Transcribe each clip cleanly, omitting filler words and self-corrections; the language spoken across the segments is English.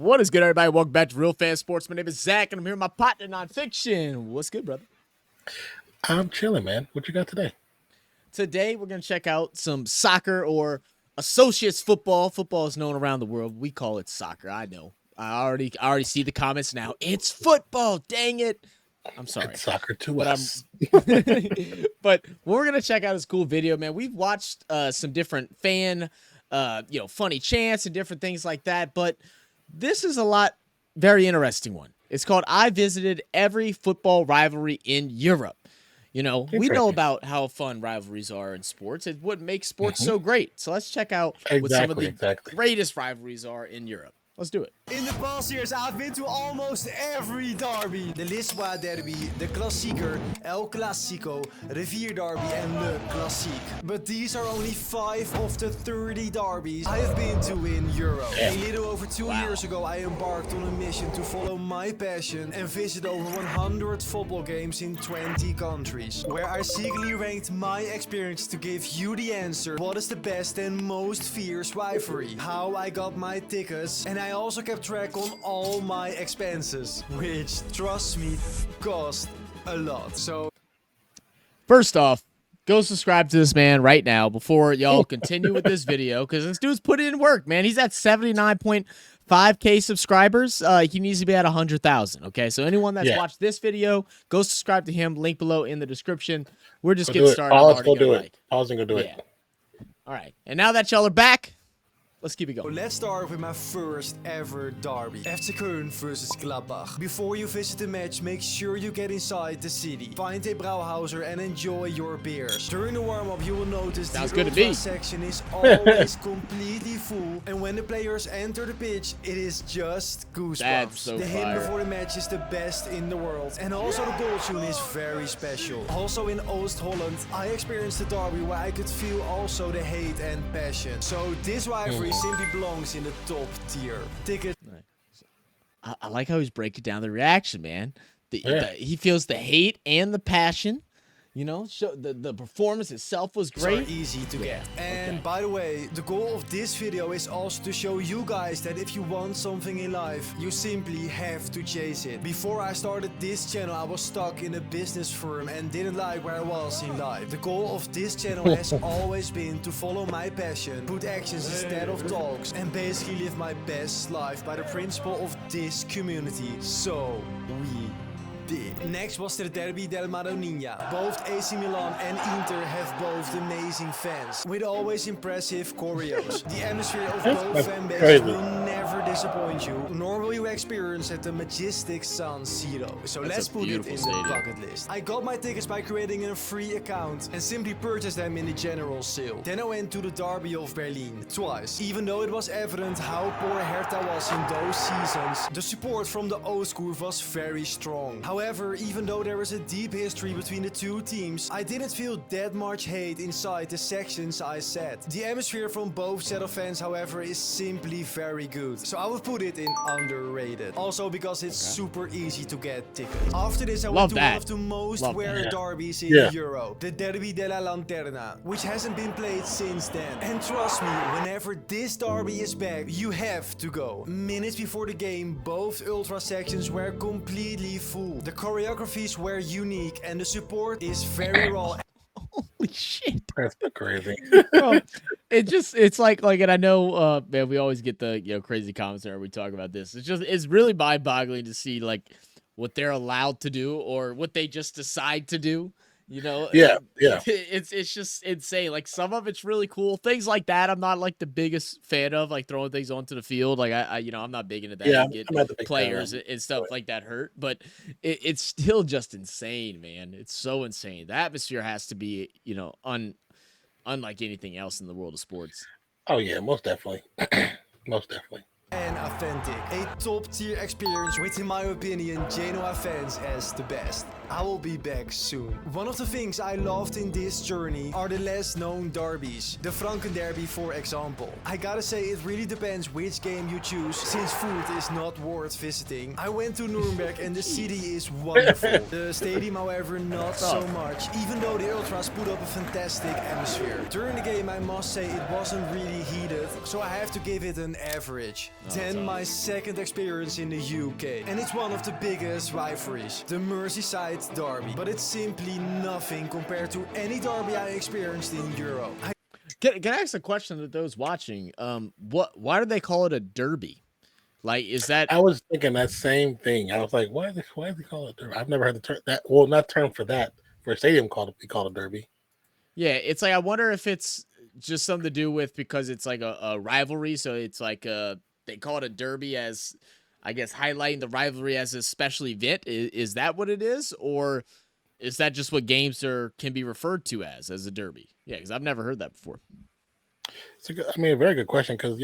What is good, everybody? Welcome back to Real Fan Sports. My name is Zach, and I'm here with my partner, Nonpfixion. What's good, brother? I'm chilling, man. What you got today? Today, we're going to check out some soccer or associates football. Football is known around the world. We call it soccer. I know. I already see the comments now. It's football. Dang it. I'm sorry. It's soccer to us. But what we're going to check out is a cool video, man. We've watched some different fan, funny chants and different things like that. But this is very interesting one. It's called I Visited Every Football Rivalry in Europe. You know, we know about how fun rivalries are in sports. It's what makes sports so great. So let's check out what some of the greatest rivalries are in Europe. Let's do it. In the past years, I've been to almost every derby. The Lisboa derby, the Klassieker, El Clasico, Rivier derby and Le Classique. But these are only 5 of the 30 derbies I have been to in Europe. A little over 2 years ago, I embarked on a mission to follow my passion and visit over 100 football games in 20 countries, where I secretly ranked my experience to give you the answer. What is the best and most fierce rivalry? How I got my tickets, and I also kept track on all my expenses, which, trust me, cost a lot. So, first off, go subscribe to this man right now before y'all continue with this video, because this dude's put in work, man. He's at 79.5K subscribers. He needs to be at 100,000. Okay, so anyone that's watched this video, go subscribe to him. Link below in the description. We're just getting started. Pause and go do it. All right, and now that y'all are back, let's keep it going. Let's start with my first ever derby. FC Köln versus Gladbach. Before you visit the match, make sure you get inside the city. Find a Brauhauser and enjoy your beers. During the warm-up, you will notice the ultra section is always completely full. And when the players enter the pitch, it is just goosebumps. That's so the hymn fire. before the match is the best in the world. And also the goal tune is very special. Also in Oost-Holland, I experienced a derby where I could feel also the hate and passion. So this rivalry simply belongs in the top tier. Ticket. I like how he's breaking down the reaction, man. He feels the hate and the passion. You know, the performance itself was great. So easy to get. And by the way, the goal of this video is also to show you guys that if you want something in life, you simply have to chase it. Before I started this channel, I was stuck in a business firm and didn't like where I was in life. The goal of this channel has always been to follow my passion, put actions instead of talks, and basically live my best life by the principle of this community. So we did. Next was the Derby del Madonnina. Both AC Milan and Inter have both amazing fans, with always impressive choreos. The atmosphere of both fan bases will never disappoint you, nor will you experience at the majestic San Siro. So let's put it in the bucket list. I got my tickets by creating a free account and simply purchased them in the general sale. Then I went to the Derby of Berlin twice. Even though it was evident how poor Hertha was in those seasons, the support from the Oostkurve was very strong. However, even though there is a deep history between the two teams, I didn't feel that much hate inside the sections I sat. The atmosphere from both set of fans, however, is simply very good. So I would put it in underrated. Also because it's super easy to get tickets. After this, I went to one of the most rare derbies in Europe, the Derby della Lanterna, which hasn't been played since then. And trust me, whenever this derby is back, you have to go. Minutes before the game, both ultra sections were completely full. The choreographies were unique and the support is very raw. Holy shit. That's crazy. Bro, it's like, and I know, man, we always get the, crazy comments whenever we talk about this. It's really mind-boggling to see, like, what they're allowed to do or what they just decide to do. You know, it's just insane. Like, some of it's really cool. Things like that, I'm not like the biggest fan of, like throwing things onto the field. Like I'm not big into that. Yeah, get players and stuff like that hurt, but it's still just insane, man. It's so insane. The atmosphere has to be, unlike anything else in the world of sports. Oh yeah, most definitely, most definitely. And authentic, a top tier experience with, in my opinion, Genoa fans as the best. I will be back soon. One of the things I loved in this journey are the less known derbies. The Franken Derby, for example. I gotta say, it really depends which game you choose, since food is not worth visiting. I went to Nuremberg and the city is wonderful. The stadium, however, not so much, even though the Ultras put up a fantastic atmosphere. During the game, I must say it wasn't really heated, so I have to give it an average. Then my second experience in the UK, and it's one of the biggest rivalries, the Merseyside Derby. But it's simply nothing compared to any derby I experienced in Europe. Can I ask a question to those watching? Why do they call it a derby? Like, is that? I was thinking that same thing. I was like, why do they call it derby? I've never heard the term that. Well, not term for that. For a stadium called a derby. Yeah, it's like I wonder if it's just something to do with because it's like a rivalry, so it's like they call it a derby as, I guess, highlighting the rivalry as a special event. Is that what it is, or is that just what games can be referred to as a derby? Yeah, because I've never heard that before. It's a very good question because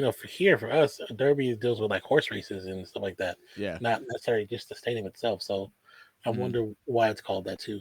for us, a derby deals with like horse races and stuff like that. Yeah, not necessarily just the stadium itself. So I wonder why it's called that too.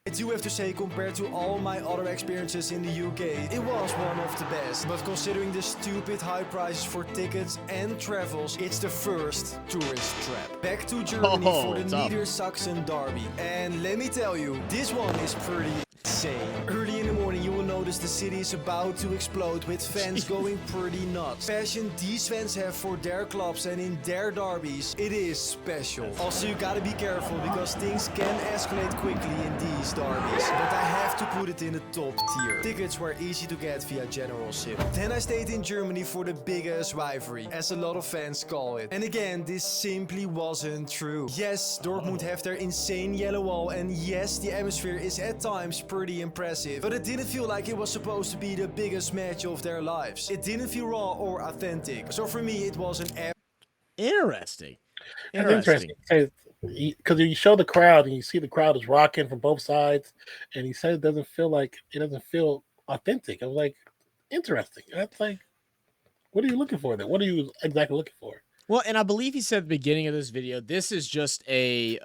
I do have to say, compared to all my other experiences in the UK, it was one of the best. But considering the stupid high prices for tickets and travels, it's the first tourist trap. Back to Germany for the Niedersachsen Derby. And let me tell you, this one is pretty insane. Early in the morning, you will notice the city is about to explode with fans going pretty nuts. Passion these fans have for their clubs and in their derbies, it is special. Also, you gotta be careful because things can escalate quickly in these derbies, but I have to put it in the top tier. Tickets were easy to get via General Sim. Then I stayed in Germany for the biggest rivalry, as a lot of fans call it. And again, this simply wasn't true. Yes, Dortmund have their insane yellow wall, and yes, the atmosphere is at times pretty impressive, but it didn't feel like it was supposed to be the biggest match of their lives. It didn't feel raw or authentic, so for me it was an interesting. Because you show the crowd and you see the crowd is rocking from both sides, and he said it doesn't feel authentic. I was like, interesting. That's like, what are you looking for then? What are you exactly looking for? Well, and I believe he said at the beginning of this video, this is just a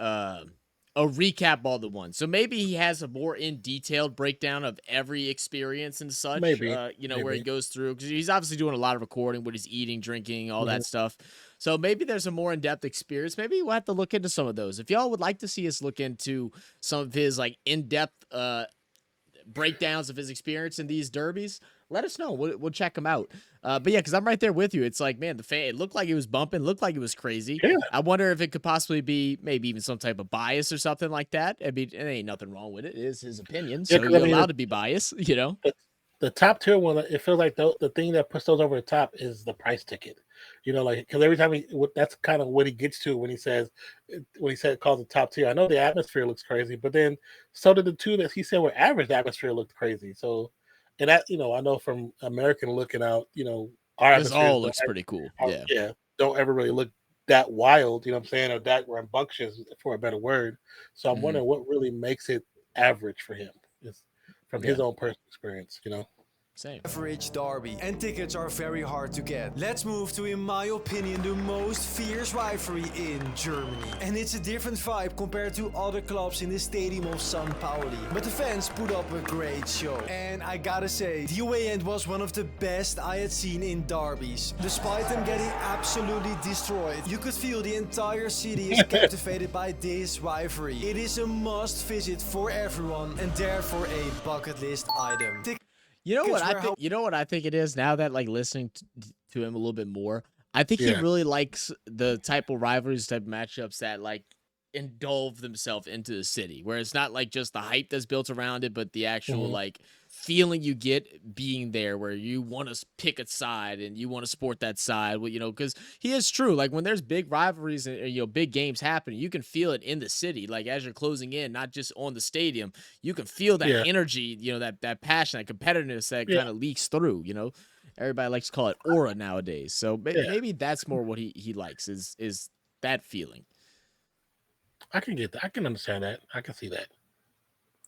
recap of all the ones. So maybe he has a more in-detailed breakdown of every experience and such. Maybe. Where he goes through, because he's obviously doing a lot of recording, what he's eating, drinking, all that stuff. So maybe there's a more in-depth experience. Maybe we'll have to look into some of those. If y'all would like to see us look into some of his like in-depth breakdowns of his experience in these derbies, let us know. We'll check them out. But yeah, because I'm right there with you. It's like, man, it looked like it was bumping, looked like it was crazy. Yeah. I wonder if it could possibly be maybe even some type of bias or something like that. I mean, there ain't nothing wrong with it. It is his opinion, so you're allowed to be biased, The top tier one, it feels like the thing that puts those over the top is the price ticket. Because every time that's kind of what he gets to when he calls it top tier. I know the atmosphere looks crazy, but then so did the two that he said were average. The atmosphere looked crazy. So, and that I know from American looking out, our this all looks pretty cool. Yeah, don't ever really look that wild. You know what I'm saying, or that rambunctious, for a better word. So I'm wondering what really makes it average for him, from his own personal experience. Same. Average derby, and tickets are very hard to get. Let's move to, in my opinion, the most fierce rivalry in Germany. And it's a different vibe compared to other clubs in the stadium of St. Pauli. But the fans put up a great show. And I gotta say, the away end was one of the best I had seen in derbies. Despite them getting absolutely destroyed, you could feel the entire city is captivated by this rivalry. It is a must visit for everyone, and therefore a bucket list item. You know what I think? You know what I think it is now that listening to him a little bit more. I think he really likes the type of rivalries, type of matchups that indulge themselves into the city, where it's not just the hype that's built around it, but the actual feeling you get being there, where you want to pick a side and you want to support that side. Well, because he is true. Like when there's big rivalries and big games happening, you can feel it in the city. Like as you're closing in, not just on the stadium, you can feel that energy. That passion, that competitiveness that kind of leaks through. Everybody likes to call it aura nowadays. So maybe that's more what he likes is that feeling. I can get that. I can understand that. I can see that.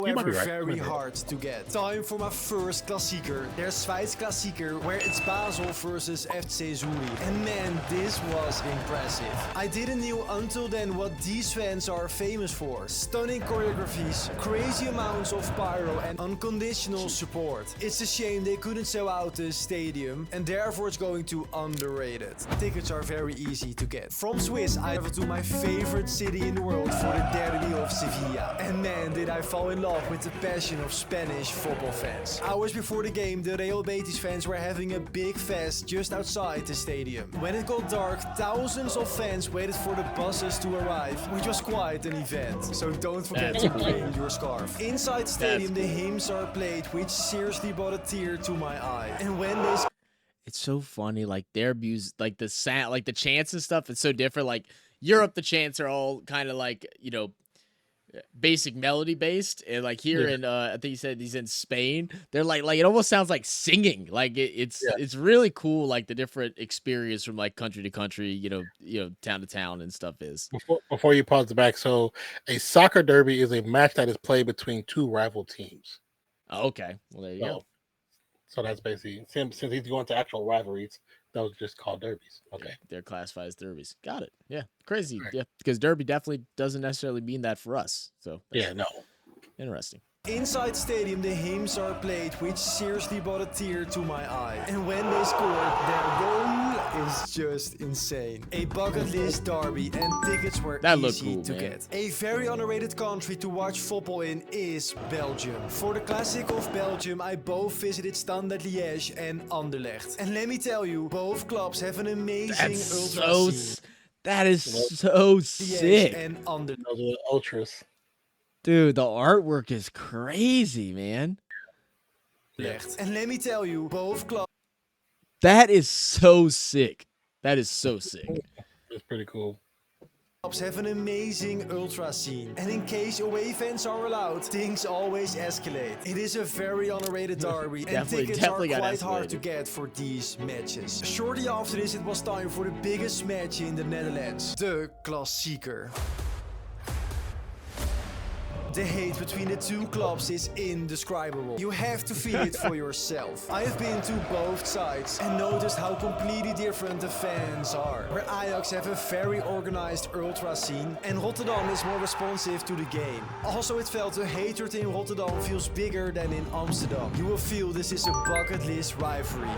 You might However, be right. very hard to get. Time for my first klassieker. There's Schweiz klassieker, where it's Basel versus FC Zurich. And man, this was impressive. I didn't know until then what these fans are famous for. Stunning choreographies, crazy amounts of pyro, and unconditional support. It's a shame they couldn't sell out the stadium, and therefore it's going to underrated. Tickets are very easy to get. From Swiss, I traveled to my favorite city in the world for the derby of Sevilla. And man, did I fall in love with the passion of Spanish football fans. Hours before the game, the Real Betis fans were having a big fest just outside the stadium. When it got dark, thousands of fans waited for the buses to arrive, which was quite an event. So don't forget to bring your scarf. Inside the stadium, the hymns are played, which seriously brought a tear to my eye. And when they It's so funny, like their music, like the sound, like the chants and stuff. It's so different. Like Europe, the chants are all kind of like, you know, basic melody based, and like here in I think he said he's in Spain, they're like it almost sounds like singing. Like it's really cool, like the different experience from like country to country, you know, town to town and stuff is. Before you pause the back, so a soccer derby is a match that is played between two rival teams. Oh, okay, well there you go. So that's basically, since he's going to actual rivalries, those are just called derbies. Okay. They're classified as derbies. Got it. Yeah. Crazy. Right. Yeah. Because derby definitely doesn't necessarily mean that for us. So yeah, no. Interesting. Inside stadium, the hymns are played, which seriously brought a tear to my eye. And when they scored, their goal is just insane. A bucket list derby, and tickets were easy to get. A very underrated country to watch football in is Belgium. For the Classic of Belgium, I both visited Standard Liège and Anderlecht. And let me tell you, both clubs have an amazing ultra scene. That is so sick. And Anderlecht. Those are ultras. Dude, the artwork is crazy, man. And let me tell you, both clubs. That is so sick. That is so sick. It's pretty cool. Clubs have an amazing ultra scene. And in case away fans are allowed, things always escalate. It is a very underrated derby, and tickets are quite hard to get for these matches. Shortly after this, it was time for the biggest match in the Netherlands, the Klassieker. The hate between the two clubs is indescribable. You have to feel it for yourself. I have been to both sides and noticed how completely different the fans are. Where Ajax have a very organized ultra scene and Rotterdam is more responsive to the game. Also, it felt the hatred in Rotterdam feels bigger than in Amsterdam. You will feel this is a bucket list rivalry.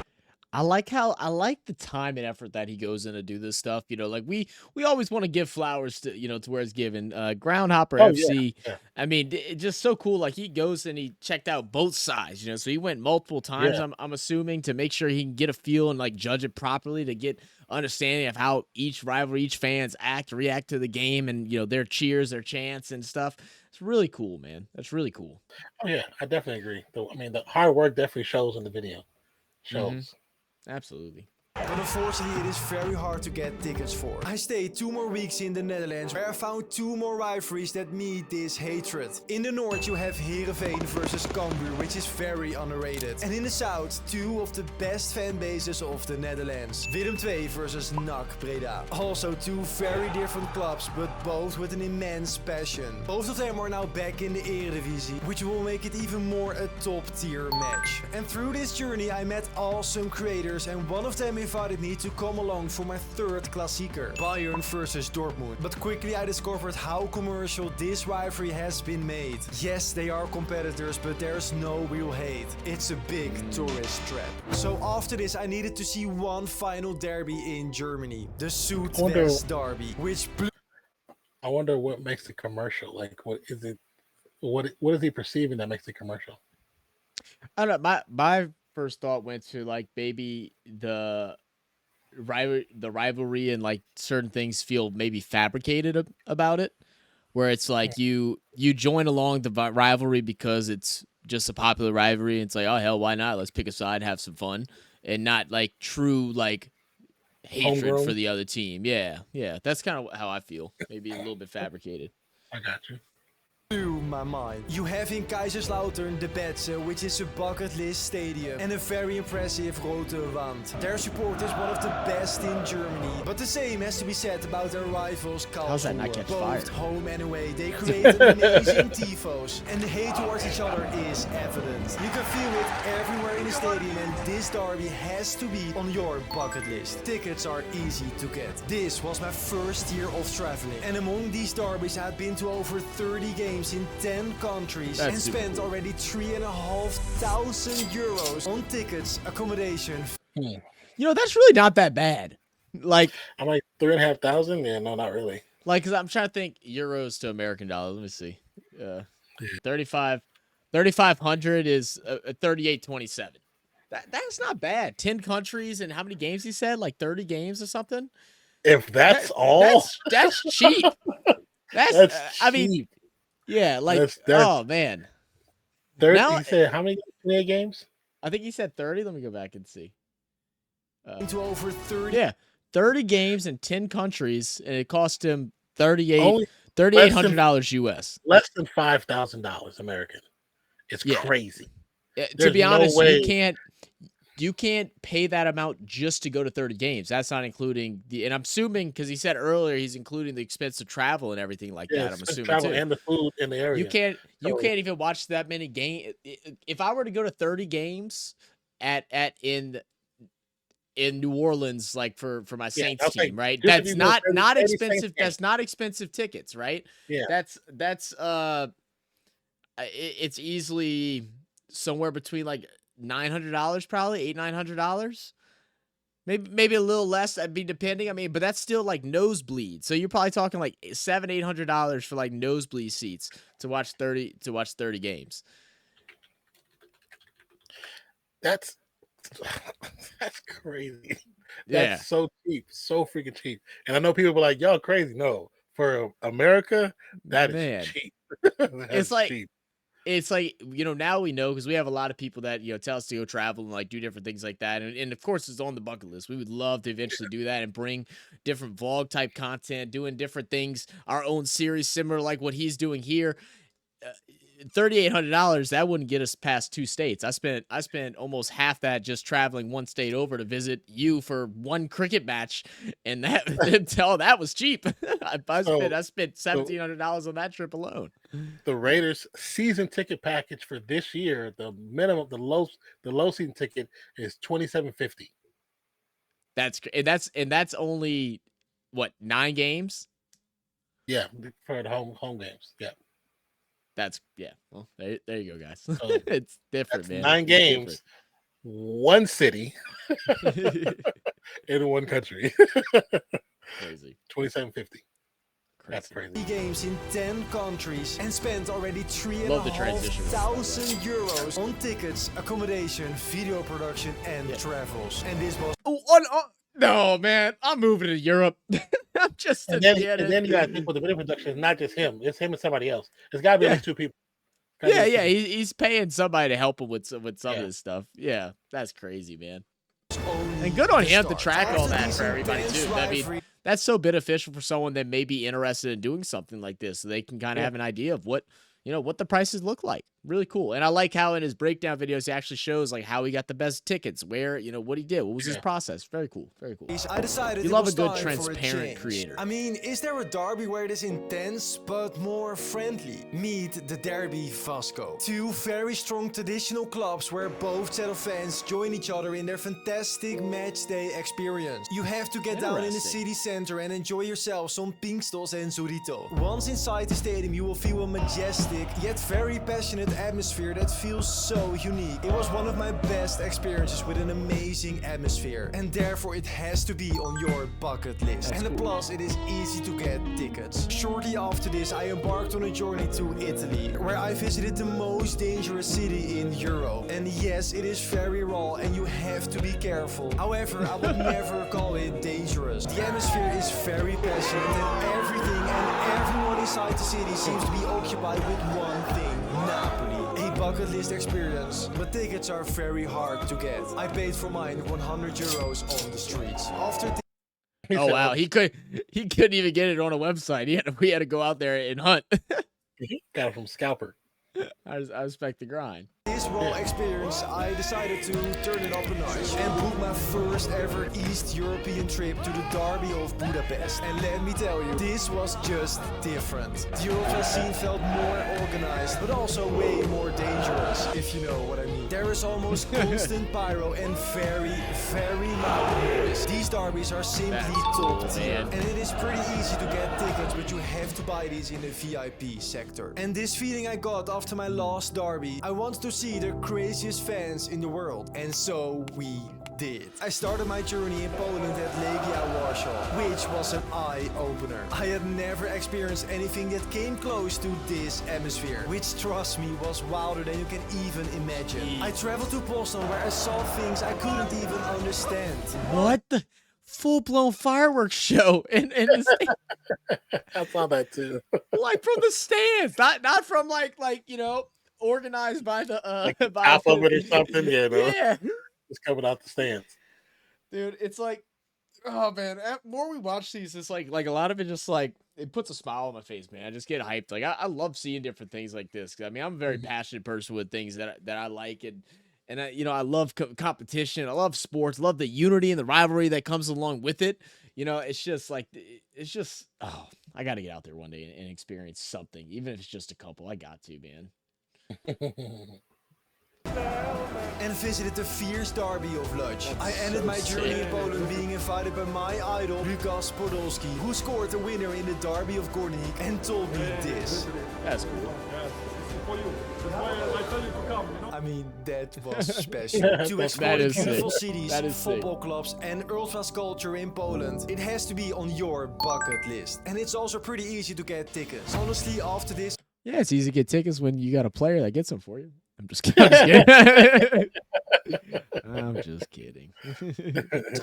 I like the time and effort that he goes in to do this stuff. You know, like we always want to give flowers to, you know, to where it's given. Groundhopper FC. Yeah. I mean, it's just so cool. Like he goes and he checked out both sides, you know, so he went multiple times, I'm assuming, to make sure he can get a feel and like judge it properly to get understanding of how each rivalry, each fans react to the game and, you know, their cheers, their chants and stuff. It's really cool, man. That's really cool. Oh yeah, I definitely agree. I mean, the hard work definitely shows in the video. Shows. Absolutely. But unfortunately, it is very hard to get tickets for. I stayed 2 more weeks in the Netherlands, where I found 2 more rivalries that meet this hatred. In the north, you have Heerenveen versus Cambuur, which is very underrated. And in the south, 2 of the best fan bases of the Netherlands. Willem II versus NAC Breda. Also 2 very different clubs, but both with an immense passion. Both of them are now back in the Eredivisie, which will make it even more a top-tier match. And through this journey, I met awesome creators, and one of them invited me to come along for my 3rd Klassieker, Bayern versus Dortmund. But quickly I discovered how commercial this rivalry has been made. Yes, they are competitors, but there's no real hate. It's a big tourist trap. So after this, I needed to see one final derby in Germany, the Südwest derby, which blew. I wonder what makes it commercial. Like, what is it? What is he perceiving that makes it commercial? I don't know. My first thought went to like maybe the rivalry and like certain things feel maybe fabricated about it, where it's like you join along the rivalry because it's just a popular rivalry. And it's like, oh hell, why not? Let's pick a side, have some fun, and not like true like hatred for the other team. Yeah, that's kind of how I feel. Maybe a little bit fabricated. I got you. blew my mind. You have in Kaiserslautern the Betze, which is a bucket list stadium, and a very impressive Rote Wand. Their support is one of the best in Germany, but the same has to be said about their rivals How's that not Karlsruhe. catch Both fire? home and away, they create amazing tifos, and the hate towards each other is evident. You can feel it everywhere in the stadium, and this derby has to be on your bucket list. Tickets are easy to get. This was my first year of traveling, and among these derbies I've been to over 30 games in 10 countries and spent already 3,500 euros on tickets, accommodation. You know, that's really not that bad. Like, I'm like 3,500. Yeah, no, not really. like, cause I'm trying to think euros to American dollars. Let me see. 3,500 is 38.27. That's not bad. 10 countries and how many games he said? Like 30 games or something. If that's all, that's cheap. That's I mean, cheap. yeah, like That's oh man. 30. Now- He said how many games? I think he said 30. Let me go back and see. Into over 30. Yeah, 30 games in 10 countries, and it cost him Only $3,800 US. less than $5,000 American. It's Yeah. crazy. To There's be no honest, way. you can't pay that amount just to go to 30 games. That's not including and I'm assuming because he said earlier he's including the expense of travel and everything like that. I'm it's assuming travel too. and the food in the area. You can't So- even watch that many games. If I were to go to 30 games in New Orleans, like for my Saints I was like, team, right? just if That's you go 30 not Saints expensive. games. That's not expensive tickets, right? Yeah. That's it's easily somewhere between like $900, probably $800-900. Maybe a little less. That'd be depending. I mean, but that's still like nosebleed. So you're probably talking like $700-800 for like nosebleed seats to watch 30 games. That's crazy. Yeah. That's so cheap, so freaking cheap. And I know people be like, "Y'all crazy." No, for America, that is Man. cheap. It's like- cheap. It's like, you know, now we know because we have a lot of people that, you know, tell us to go travel and like do different things like that. And of course, it's on the bucket list. We would love to eventually do that and bring different vlog type content, doing different things, our own series, similar like what he's doing here. $3,800, that wouldn't get us past 2 states. I spent almost half that just traveling one state over to visit you for one cricket match, and that was cheap. I spent $1,700 on that trip alone. The Raiders season ticket package for this year, the low season ticket is $2,750. That's only what, 9 games? Yeah, for the home games. Yeah, Well, there you go, guys. So, It's different, that's man. 9 It's games, one city different. in one country. Crazy. $2,750. That's crazy. Games in 10 countries and spent already Love the transition. 3,500 euros on tickets, accommodation, video production, and travels. And this was No, man, I'm moving to Europe. I'm just And then you got to think with the video production, it's not just him. It's him and somebody else. It's got to be at least 2 people. Yeah, he's paying somebody to help him with some of this stuff. Yeah, that's crazy, man. And good on him to track all that for everybody too. I mean, that's so beneficial for someone that may be interested in doing something like this, so they can kind of have an idea of what the prices look like. Really cool. And I like how in his breakdown videos he actually shows like how he got the best tickets, where, what he did, what was his process. Very cool. Very cool. I decided You it love was a good time for transparent change. creator. I mean, is there a derby where it is intense but more friendly? Meet the Derby Vasco. 2 very strong traditional clubs where both set of fans join each other in their fantastic match day experience. You have to get down in the Interesting. city center and enjoy yourself some pinkstels and chorizo. Once inside the stadium, you will feel a majestic yet very passionate atmosphere that feels so unique. It was one of my best experiences with an amazing atmosphere, and therefore it has to be on your bucket list. And plus, it is easy to get tickets. Shortly after this, I embarked on a journey to Italy, where I visited the most dangerous city in Europe. And yes, it is very raw and you have to be careful. However, I would never call it dangerous. The atmosphere is very passionate and everything and everyone inside the city seems to be occupied with one thing: Napoli. A bucket list experience, but tickets are very hard to get. I paid for mine 100 euros on the streets. After Oh wow, he couldn't even get it on a website. We had to go out there and hunt. Got it from Scalper. I respect the grind. This raw experience, I decided to turn it up a notch and book my first ever East European trip to the Derby of Budapest. And let me tell you, this was just different. The ultra scene felt more organized, but also way more dangerous, if you know what I mean. There is almost constant pyro and very, very loud noise. These derbies are simply top tier, and it is pretty easy to get tickets, but you have to buy these in the VIP sector. And this feeling I got after my last derby, I wanted to see the craziest fans in the world, and so we did. I started my journey in Poland at Legia Warsaw, which was an eye-opener. I had never experienced anything that came close to this atmosphere, which, trust me, was wilder than you can even imagine. I traveled to Poznan where I saw things I couldn't even understand. What the full-blown fireworks show in the I saw that too. like from the stands, not from like organized by the Like by half the of it or something. Yeah, no. Yeah, It's coming out the stands. dude, it's like, oh man, the more we watch these, it's like a lot of it just like it puts a smile on my face, man. I just get hyped. Like I love seeing different things like this. 'Cause, I mean, I'm a very passionate person with things that I like, and I love competition. I love sports. Love the unity and the rivalry that comes along with it. It's just like oh, I got to get out there one day and experience something, even if it's just a couple. I got to, man. And visited the fierce derby of Lodz. I ended my journey in Poland being invited by my idol, Lukas Podolski, who scored the winner in the derby of Groaning and told me this. That's cool. I mean, that was special. To explore the beautiful cities, football clubs, and ultras culture in Poland, it has to be on your bucket list. And it's also pretty easy to get tickets. Honestly, after this, Yeah, it's easy to get tickets when you got a player that gets them for you. I'm just kidding. I'm just kidding.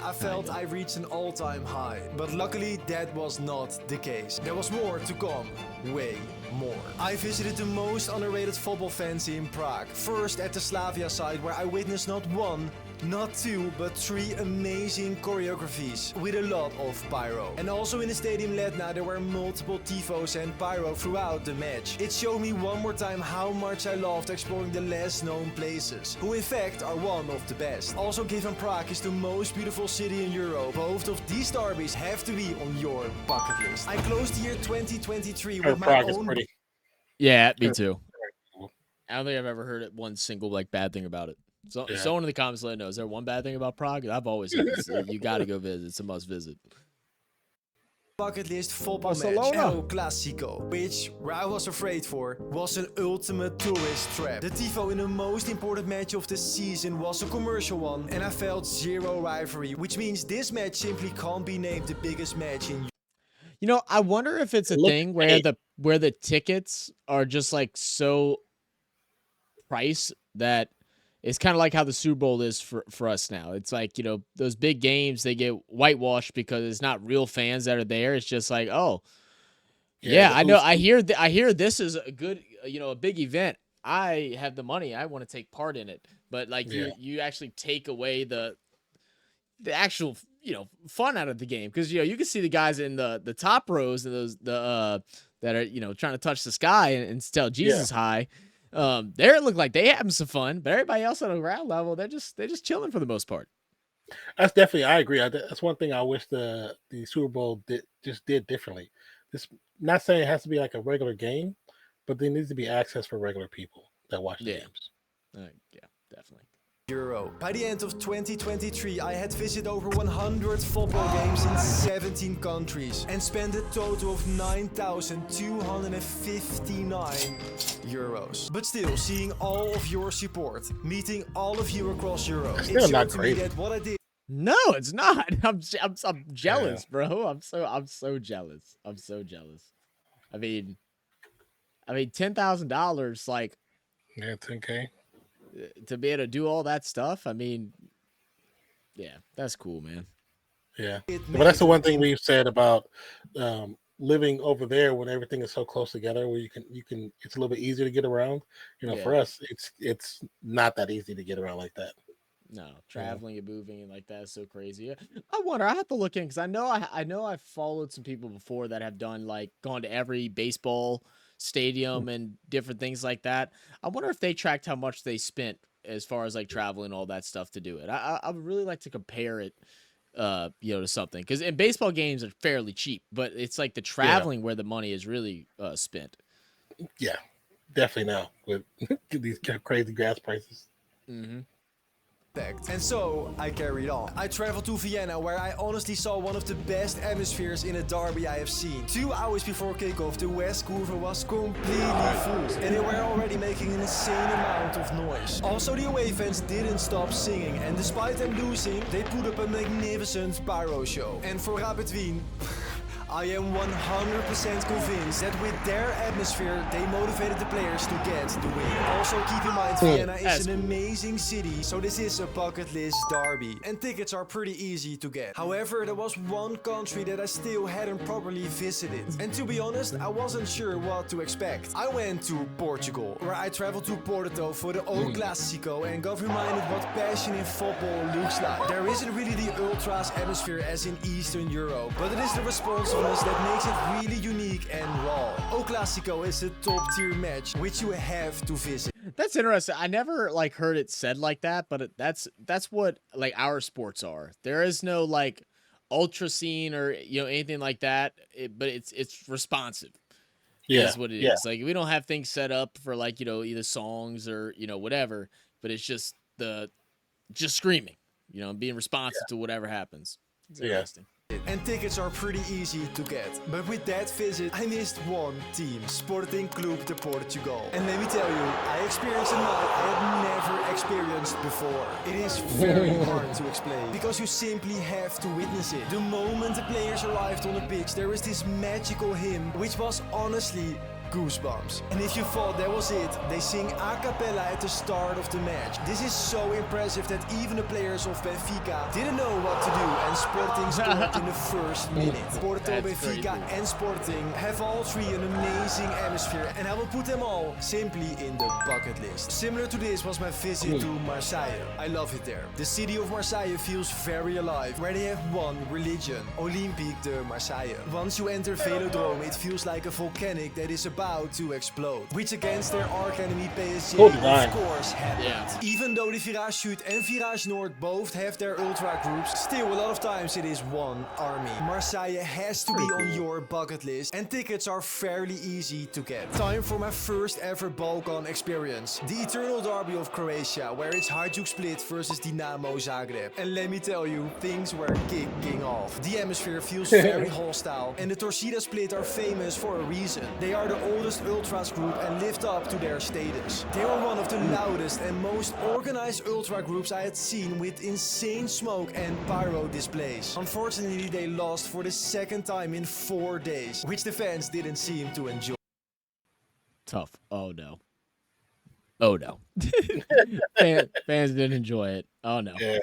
I felt I reached an all-time high. But luckily, that was not the case. There was more to come. Way more. I visited the most underrated football fans in Prague. First at the Slavia side, where I witnessed not one, not two, but 3 amazing choreographies with a lot of pyro. And also in the stadium Letna, there were multiple tifos and pyro throughout the match. It showed me one more time how much I loved exploring the less known places, who in fact are one of the best. Also, given Prague is the most beautiful city in Europe, both of these derbies have to be on your bucket list. I closed the year 2023 with my Prague is own... pretty. Yeah, me too. I don't think I've ever heard one single bad thing about it. So someone in the comments let me know. Is there one bad thing about Prague? I've always said you got to go visit. It's a must visit. Bucket list football match, El Clasico, which, where I was afraid for, was an ultimate tourist trap. The tifo in the most important match of the season was a commercial one, and I felt zero rivalry, which means this match simply can't be named the biggest match in Europe. I wonder if it's a thing where the tickets are just like so priced that it's kind of like how the Super Bowl is for us now. It's like, those big games, they get whitewashed because it's not real fans that are there. It's just like, oh, yeah, I know. I hear this is a good, a big event. I have the money. I want to take part in it. But like you actually take away the actual, fun out of the game. Because, you can see the guys in the top rows and those, that are, trying to touch the sky and tell Jesus hi. They look like they having some fun, but everybody else on the ground level, they're just chilling for the most part. That's definitely, I agree. That's one thing I wish the Super Bowl did differently. This, not saying it has to be like a regular game, but there needs to be access for regular people that watch the games. Yeah, definitely. Euro. By the end of 2023, I had visited over 100 football games in 17 countries and spent a total of 9,259 euros. But still, seeing all of your support, meeting all of you across Europe, it showed to me that what I did. No, it's not. I'm jealous, bro. I'm so jealous. I'm so jealous. I mean, $10,000, like, yeah, 10K. To be able to do all that stuff, I mean, yeah, that's cool, man. Yeah, but that's the one thing we've said about living over there when everything is so close together, where you can it's a little bit easier to get around. For us, it's not that easy to get around like that. No, traveling and moving and like that is so crazy. I wonder. I have to look in because I know I've followed some people before that have done like gone to every baseball stadium and different things like that. I wonder if they tracked how much they spent as far as like traveling all that stuff to do it. I would really like to compare it, to something because in baseball games are fairly cheap, but it's like the traveling where the money is really spent. Yeah, definitely now with these crazy gas prices. Mm-hmm. And so I carried on. I traveled to Vienna, where I honestly saw one of the best atmospheres in a derby I have seen. 2 hours before kickoff, the West Curve was completely full, and they were already making an insane amount of noise. Also, the away fans didn't stop singing, and despite them losing, they put up a magnificent pyro show. And for Rapid Wien, I am 100% convinced that with their atmosphere, they motivated the players to get the win. Also, keep in mind, Vienna is an amazing city, so this is a bucket list derby. And tickets are pretty easy to get. However, there was one country that I still hadn't properly visited. And to be honest, I wasn't sure what to expect. I went to Portugal, where I traveled to Porto for the O Clásico and got reminded what passion in football looks like. There isn't really the ultras atmosphere as in Eastern Europe, but it is the responsiveness that makes it really unique and raw. O Clásico is a top tier match which you have to visit. That's interesting. I never like heard it said like that, but that's what like our sports are. There is no like ultra scene or anything like that. But it's responsive. Yeah, Is what it is. Like we don't have things set up for like either songs or whatever, but it's just screaming, being responsive to whatever happens. It's interesting. And tickets are pretty easy to get. But with that visit, I missed one team, Sporting Clube de Portugal. And let me tell you, I experienced a night I had never experienced before. It is very hard to explain, because you simply have to witness it. The moment the players arrived on the pitch, there was this magical hymn, which was honestly goosebumps. And if you thought that was it, they sing a cappella at the start of the match. This is so impressive that even the players of Benfica didn't know what to do, and Sporting scored in the first minute. Porto, Benfica and Sporting have all three an amazing atmosphere, and I will put them all simply in the bucket list. Similar to this was my visit to Marseille. I love it there. The city of Marseille feels very alive, where they have one religion, Olympique de Marseille. Once you enter Velodrome, it feels like a volcanic that is about to explode, which against their arch enemy PSG of course happened. Even though the Virage Sud and Virage Nord both have their ultra groups, still a lot of times it is one army. Marseille has to be on your bucket list, and tickets are fairly easy to get. Time for my first ever Balkan experience, the eternal derby of Croatia, where it's Hajduk Split versus Dinamo Zagreb. And let me tell you, things were kicking off. The atmosphere feels very hostile, and the Torcida Split are famous for a reason. They are the oldest ultras group and lived up to their status. They were one of the loudest and most organized ultra groups I had seen, with insane smoke and pyro displays. Unfortunately, they lost for the second time in 4 days, which the fans didn't seem to enjoy. Tough. Oh no. Oh no. Fans didn't enjoy it. Oh no. Yeah.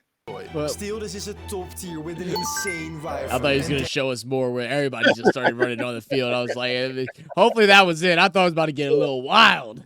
But still, this is a top tier with an insane rivalry. I thought he was going to show us more where everybody just started running on the field. I was like, hopefully that was it. I thought it was about to get a little wild.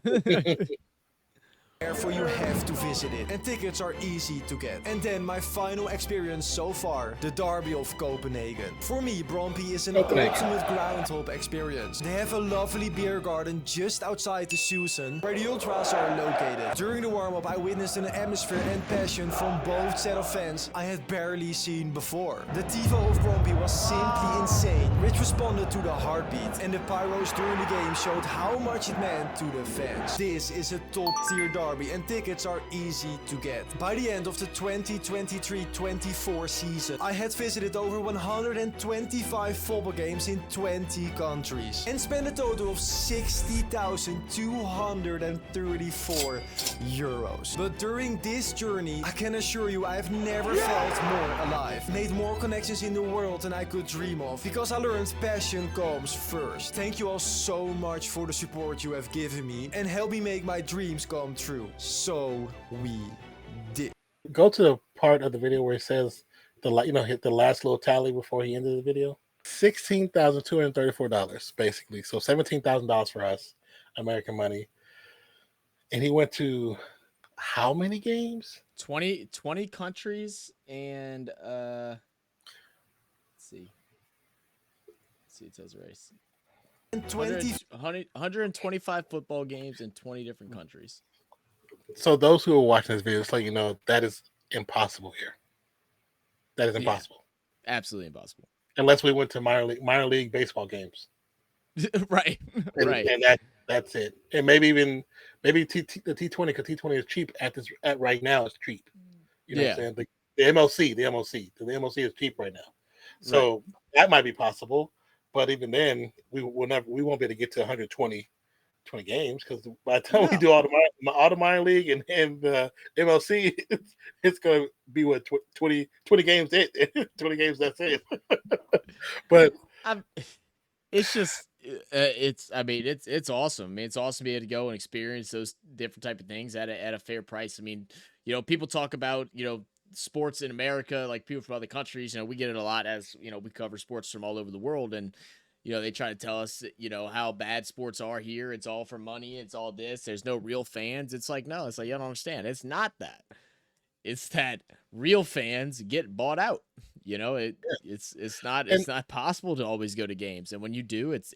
Therefore, you have to visit it, and tickets are easy to get. And then my final experience so far, the Derby of Copenhagen. For me, Brøndby is an ultimate groundhopper experience. They have a lovely beer garden just outside the Susan, where the ultras are located. During the warm-up, I witnessed an atmosphere and passion from both set of fans I had barely seen before. The tifo of Brøndby was simply insane, which responded to the heartbeat, and the pyros during the game showed how much it meant to the fans. This is a top-tier derby, and tickets are easy to get. By the end of the 2023-24 season, I had visited over 125 football games in 20 countries and spent a total of 60,234 euros. But during this journey, I can assure you I have never felt more alive, made more connections in the world than I could dream of, because I learned passion comes first. Thank you all so much for the support you have given me and helped me make my dreams come true. So we did. Go to the part of the video where it says hit the last little tally before he ended the video. $16,234 basically. So $17,000 for us, American money. And he went to how many games? 20 countries and let's see. It says race. 20 125 football games in 20 different countries. So those who are watching this video, just let you know that is impossible here. That is impossible. Yeah, absolutely impossible. Unless we went to minor league baseball games. Right. Right. And that's it. And maybe the T20, because T20 is cheap at right now. It's cheap. You know what I'm saying? The MLC is cheap right now. So that might be possible. But even then, we won't be able to get to 120 games, because by the time we do all the minor league and the MLC, it's going to be what 20 games. 20 games. That's it. But it's just it's awesome. I mean, it's awesome to be able to go and experience those different type of things at a fair price. I mean, people talk about sports in America, like people from other countries. We get it a lot, as we cover sports from all over the world, and they try to tell us, how bad sports are here. It's all for money. It's all this. There's no real fans. It's like, no, it's like, you don't understand. It's not that. It's that real fans get bought out. It's not possible to always go to games. And when you do, it's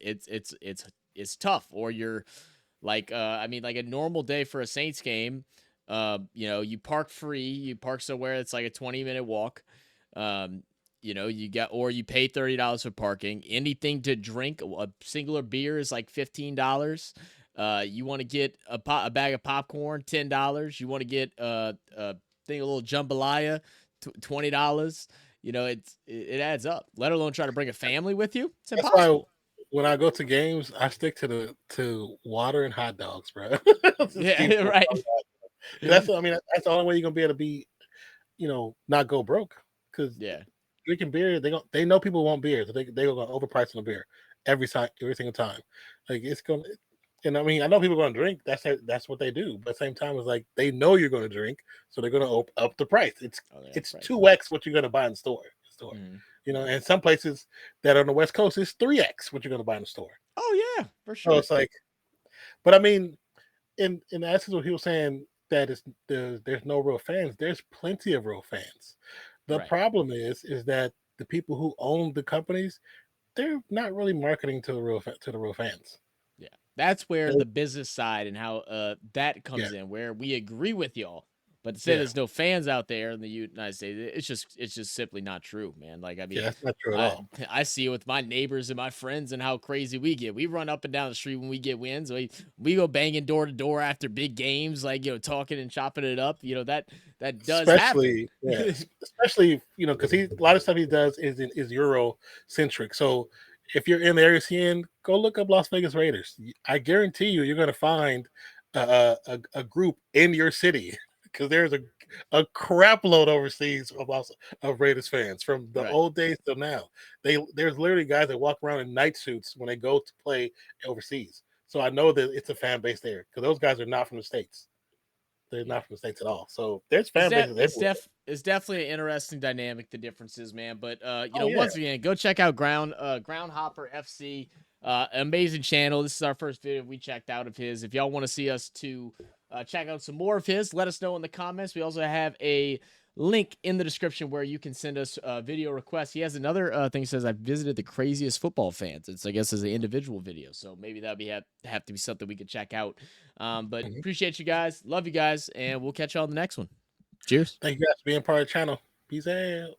tough. Or you're like, like a normal day for a Saints game, you park free, you park somewhere that's like a 20-minute walk. You pay $30 for parking. Anything to drink, a singular beer is like $15. You want to get a bag of popcorn, $10. You want to get a little jambalaya, $20. It adds up. Let alone try to bring a family with you. It's impossible. Why when I go to games, I stick to water and hot dogs, bro. Yeah, right. That's the only way you're gonna be able to be, not go broke. Because drinking beer, they know people want beer, so they're gonna overprice on the beer every single time. Like, it's gonna. And I know people are going to drink. That's what they do. But at the same time, it's like they know you're going to drink, so they're going to up the price. It's 2x what you're going to buy in the store. Mm-hmm. And some places that are on the West Coast, it's 3x what you're going to buy in the store. Oh yeah, for sure. So it's like, but in essence, what he was saying, that there's no real fans. There's plenty of real fans. The problem is that the people who own the companies, they're not really marketing to the real fans. That's where the business side and how that comes in, where we agree with y'all, but to say there's no fans out there in the United States, it's just simply not true, man. Like, that's not true at all. I see it with my neighbors and my friends and how crazy we get. We run up and down the street when we get wins. We go banging door to door after big games, like, talking and chopping it up. That does happen. Especially, because a lot of stuff he does is Euro centric. So if you're in the area seeing, go look up Las Vegas Raiders. I guarantee you're going to find a group in your city, because there's a crap load overseas of Raiders fans from the old days till now. There's literally guys that walk around in night suits when they go to play overseas. So I know that it's a fan base there, because those guys are not from the States. They're not from the States at all. So there's fan bases. It's definitely an interesting dynamic, the differences, man. But once again, go check out Groundhopper FC. Amazing channel. This is our first video we checked out of his. If y'all want to see us to check out some more of his, let us know in the comments. We also have a link in the description where you can send us video requests. He has another thing that says, I visited the craziest football fans. It's, I guess, as an individual video. So maybe that'd have to be something we could check out. But appreciate you guys. Love you guys. And we'll catch you on the next one. Cheers. Thank you guys for being part of the channel. Peace out.